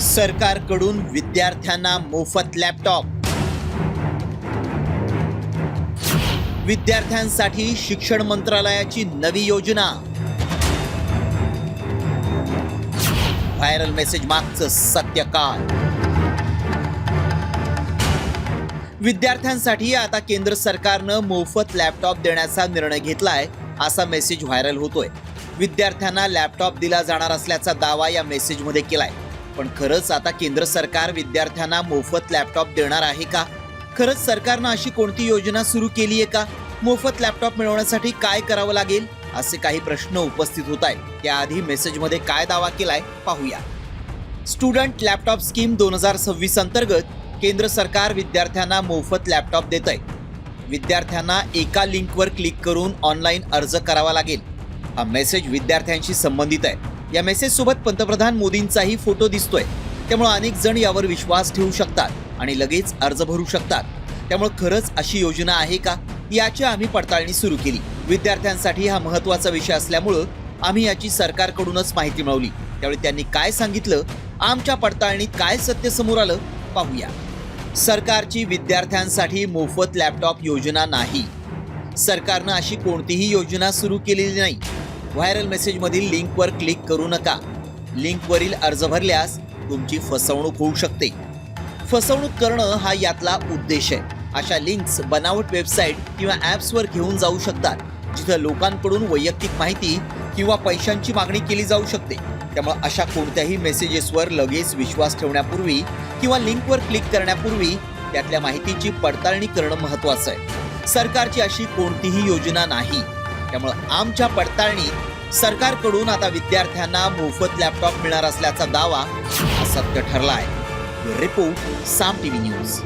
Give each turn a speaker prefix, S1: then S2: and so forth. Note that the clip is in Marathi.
S1: सरकारकडून विद्यार्थ्यांना मोफत लॅपटॉप. विद्यार्थ्यांसाठी शिक्षण मंत्रालयाची नवी योजना. व्हायरल मेसेज मागचं सत्य काय? विद्यार्थ्यांसाठी आता केंद्र सरकारनं मोफत लॅपटॉप देण्याचा निर्णय घेतलाय असा मेसेज व्हायरल होतोय. विद्यार्थ्यांना लॅपटॉप दिला जाणार असल्याचा दावा या मेसेजमध्ये केलाय. पण खरंच आता केंद्र सरकार विद्यार्थ्यांना मोफत लॅपटॉप देणार आहे का? खरंच सरकारनं अशी कोणती योजना सुरू केली आहे का? मोफत लॅपटॉप मिळवण्यासाठी काय करावं लागेल? असे काही प्रश्न उपस्थित होत आहेत. त्याआधी मेसेजमध्ये काय दावा केलाय पाहूया. स्टुडंट लॅपटॉप स्कीम 2026 अंतर्गत केंद्र सरकार विद्यार्थ्यांना मोफत लॅपटॉप देत आहे. विद्यार्थ्यांना एका लिंकवर क्लिक करून ऑनलाईन अर्ज करावा लागेल. हा मेसेज विद्यार्थ्यांशी संबंधित आहे. या मेसेज सोबत पंतप्रधान मोदींचाही फोटो दिसतोय. त्यामुळे अनेक जण यावर विश्वास ठेवू शकतात आणि लगेच अर्ज भरू शकतात. त्यामुळे खरंच अशी योजना आहे का, याची आम्ही पडताळणी सुरू केली. विद्यार्थ्यांसाठी हा महत्त्वाचा विषय असल्यामुळं आम्ही याची सरकारकडूनच माहिती मिळवली. त्यावेळी त्यांनी काय सांगितलं, आमच्या पडताळणीत काय सत्य समोर आलं पाहूया. सरकारची विद्यार्थ्यांसाठी मोफत लॅपटॉप योजना नाही. सरकारनं अशी कोणतीही योजना सुरू केलेली नाही. व्हायरल मेसेजमधील लिंकवर क्लिक करू नका. लिंकवरील अर्ज भरल्यास तुमची फसवणूक होऊ शकते. फसवणूक करणं हा यातला उद्देश आहे. अशा लिंक्स बनावट वेबसाईट किंवा ॲप्सवर घेऊन जाऊ शकतात, जिथं लोकांकडून वैयक्तिक माहिती किंवा पैशांची मागणी केली जाऊ शकते. त्यामुळे अशा कोणत्याही मेसेजेसवर लगेच विश्वास ठेवण्यापूर्वी किंवा लिंकवर क्लिक करण्यापूर्वी त्यातल्या माहितीची पडताळणी करणं महत्त्वाचं आहे. सरकारची अशी कोणतीही योजना नाही. त्यामुळे आमच्या पडताळणीत सरकारकडून आता विद्यार्थ्यांना मोफत लॅपटॉप मिळणार असल्याचा दावा सत्य ठरला आहे. रिपोर्ट साम टीव्ही न्यूज.